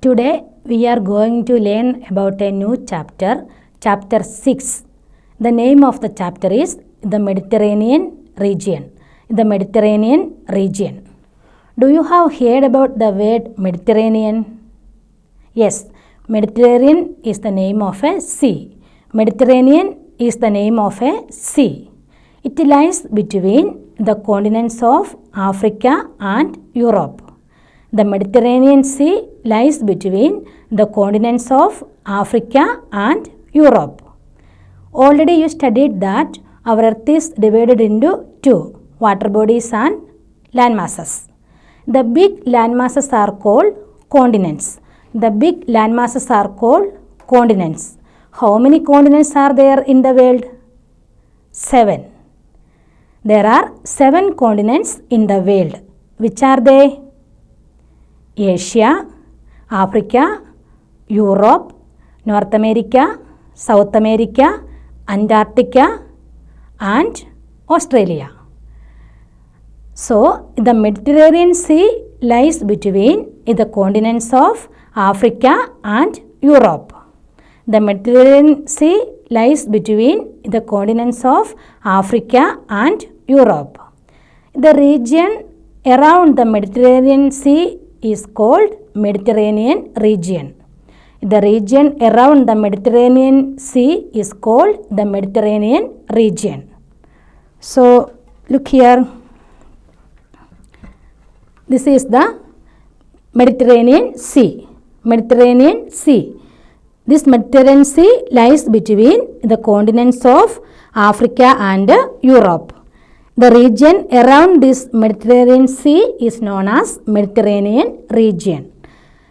Today we are going to learn about a new chapter, chapter 6. The name of the chapter is the Mediterranean region. The Mediterranean region. Do you have heard about the word Mediterranean? Yes, Mediterranean is the name of a sea. Mediterranean is the name of a sea. It lies between the continents of Africa and Europe. The Mediterranean Sea lies between the continents of Africa and Europe. Already you studied that our earth is divided into two, water bodies and land masses. The big land masses are called continents. The big land masses are called continents. How many continents are there in the world? 7. There are 7 continents in the world. Which are they? Asia, Africa, Europe, North America, South America, Antarctica and Australia. So, the Mediterranean Sea lies between the continents of Africa and Europe. The Mediterranean Sea lies between the continents of Africa and Europe. The region around the Mediterranean Sea is called Mediterranean region. The region around the Mediterranean Sea is called the Mediterranean region. So, look here. This is the Mediterranean Sea. Mediterranean Sea. This Mediterranean Sea lies between the continents of Africa and Europe. The region around this Mediterranean Sea is known as Mediterranean region.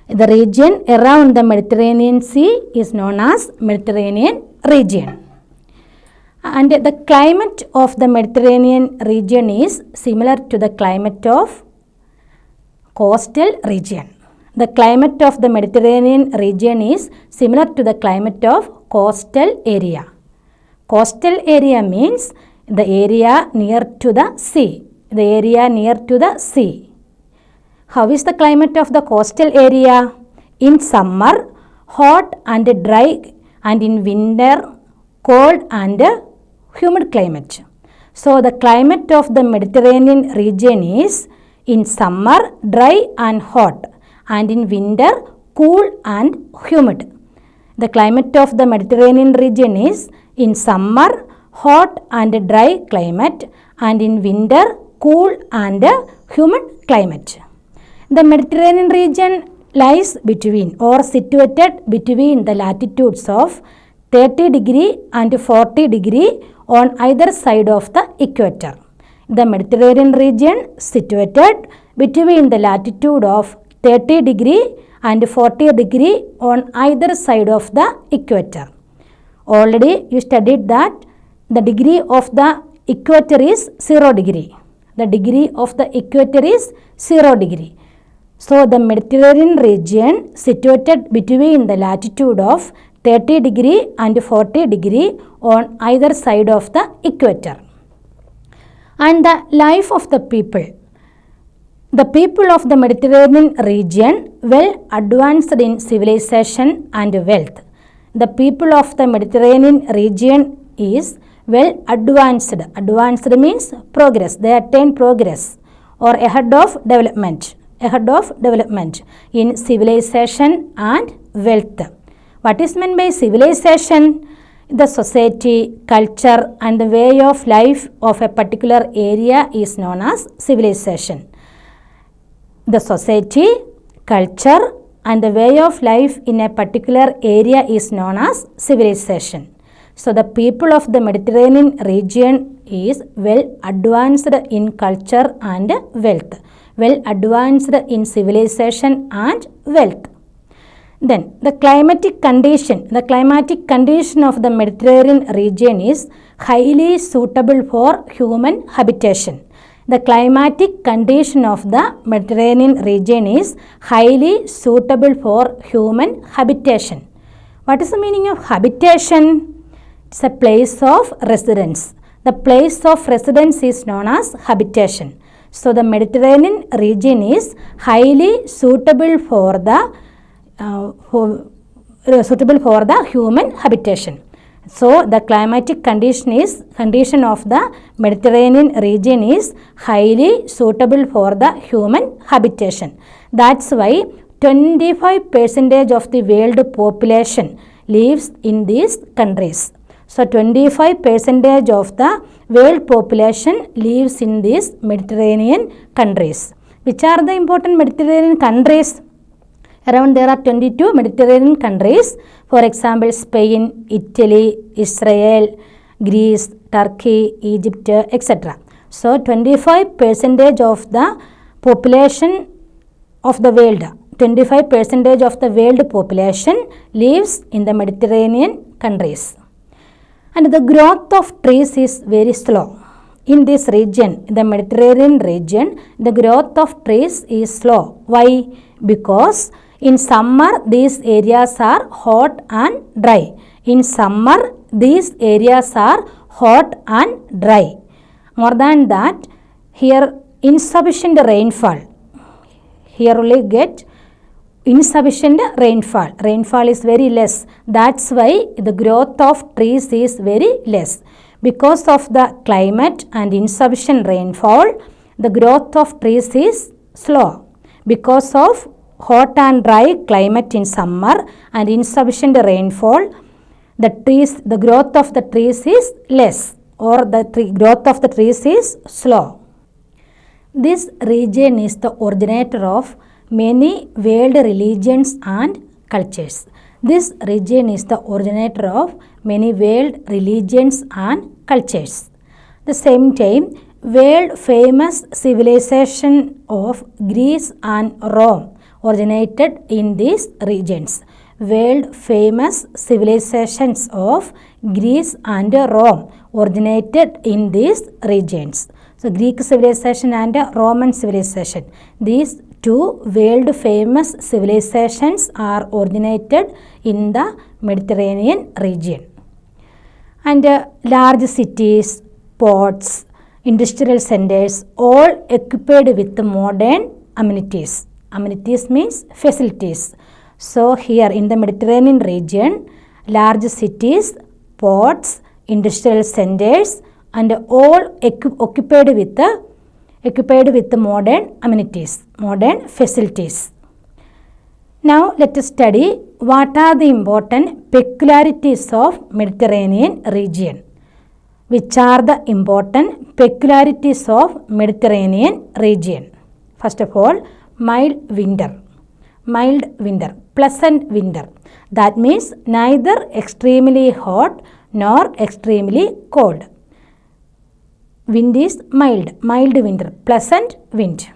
The region around the Mediterranean Sea is known as Mediterranean region. And the climate of the Mediterranean region is similar to the climate of coastal region. The climate of the Mediterranean region is similar to the climate of coastal area. Coastal area means the area near to the sea. The area near to the sea. How is the climate of the coastal area? In summer, hot and dry, and in winter, cold and humid climate. So, the climate of the Mediterranean region is in summer, dry and hot, and in winter, cool and humid. The climate of the Mediterranean region is in summer, hot and dry climate, and in winter, cool and humid climate. The Mediterranean region lies between or situated between the latitudes of 30 degree and 40 degree on either side of the equator. The Mediterranean region situated between the latitude of 30 degree and 40 degree on either side of the equator. Already you studied that the degree of the equator is 0 degree. The degree of the equator is 0 degree. So, the Mediterranean region situated between the latitude of 30 degree and 40 degree on either side of the equator. And the life of the people. The people of the Mediterranean region well advanced in civilization and wealth. The people of the Mediterranean region is well advanced. Advanced means progress. They attain progress or ahead of development. Ahead of development in civilization and wealth. What is meant by civilization? The society, culture and the way of life of a particular area is known as civilization. The society, culture and the way of life in a particular area is known as civilization. So, the people of the Mediterranean region is well advanced in culture and wealth. Well advanced in civilization and wealth. Then, the climatic condition. The climatic condition of the Mediterranean region is highly suitable for human habitation. The climatic condition of the Mediterranean region is highly suitable for human habitation. What is the meaning of habitation? It's a place of residence. The place of residence is known as habitation. So, the Mediterranean region is highly suitable for the suitable for the human habitation. So the climatic condition of the Mediterranean region is highly suitable for the human habitation. That's why 25% of the world population lives in these countries. So 25% of the world population lives in these Mediterranean countries. Which are the important Mediterranean countries? Around there are 22 Mediterranean countries. For example, Spain, Italy, Israel, Greece, Turkey, Egypt, etc. So 25% of the population of the world, 25% of the world population lives in the Mediterranean countries. And the growth of trees is very slow. In this region, the Mediterranean region, the growth of trees is slow. Why? Because in summer, these areas are hot and dry. In summer, these areas are hot and dry. More than that, here insufficient rainfall. Here only get insufficient rainfall. Rainfall is very less. That's why the growth of trees is very less. Because of the climate and insufficient rainfall, the growth of trees is slow. Because of hot and dry climate in summer and insufficient rainfall, the growth of the trees is less, or the growth of the trees is slow. This region is the originator of many world religions and cultures. This region is the originator of many world religions and cultures. At the same time, world famous civilization of Greece and Rome originated in these regions. World famous civilizations of Greece and Rome originated in these regions. So Greek civilization and Roman civilization, these two world famous civilizations are originated in the Mediterranean region. And large cities, ports, industrial centers all equipped with modern amenities. Amenities means facilities. So here in the Mediterranean region, large cities, ports, industrial centers and all occupied with the modern amenities, modern facilities. Now let us study what are the important peculiarities of Mediterranean region. Which are the important peculiarities of Mediterranean region? First of all, mild winter, pleasant winter. That means neither extremely hot nor extremely cold. Wind is mild winter, pleasant wind.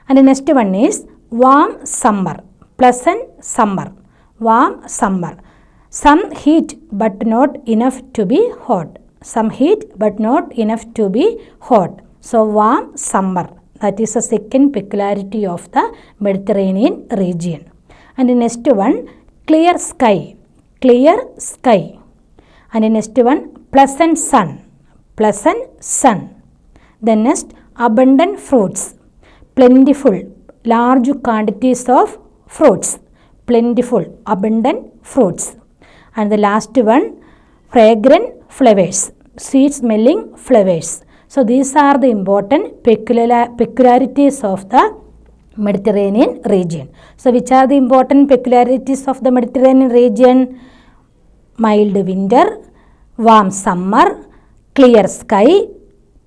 And the next one is warm summer, pleasant summer, warm summer. Some heat but not enough to be hot. Some heat but not enough to be hot. So warm summer. That is the second peculiarity of the Mediterranean region. And the next one, clear sky. And the next one, pleasant sun. Then next, abundant fruits. Plentiful, large quantities of fruits. Plentiful, abundant fruits. And the last one, fragrant flowers. Sweet smelling flowers. So these are the important peculiarities of the Mediterranean region. So which are the important peculiarities of the Mediterranean region? Mild winter, warm summer, clear sky,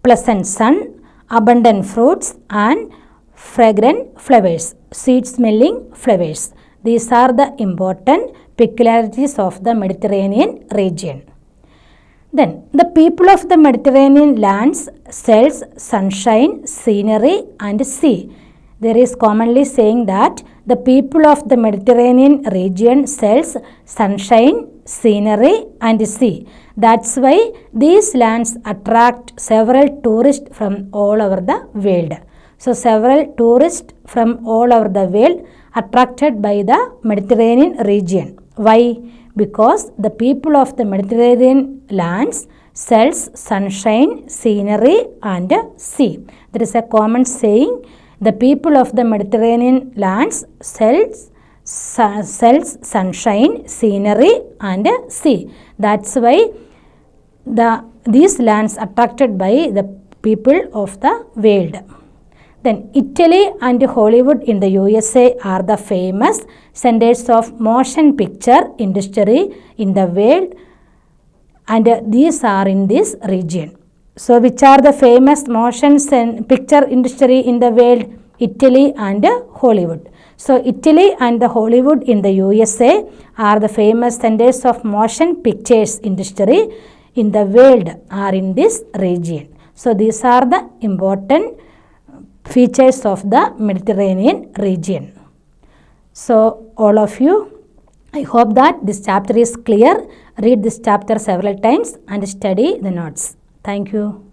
pleasant sun, abundant fruits and fragrant flowers, sweet smelling flowers. These are the important peculiarities of the Mediterranean region. Then the people of the Mediterranean lands sells sunshine, scenery and sea. There is commonly saying that the people of the Mediterranean region sells sunshine, scenery and sea. That's why these lands attract several tourists from all over the world. So several tourists from all over the world attracted by the Mediterranean region. Why? Because the people of the Mediterranean lands sells sunshine, scenery and sea. There is a common saying, the people of the Mediterranean lands sells cells, sunshine, scenery and sea. That's why these lands attracted by the people of the world. Then Italy and Hollywood in the USA are the famous centers of motion picture industry in the world, and these are in this region. So which are the famous motion picture industry in the world? Italy and Hollywood. So Italy and the Hollywood in the USA are the famous centers of motion pictures industry in the world are in this region. So these are the important features of the Mediterranean region. So all of you, I hope that this chapter is clear. Read this chapter several times and study the notes. Thank you.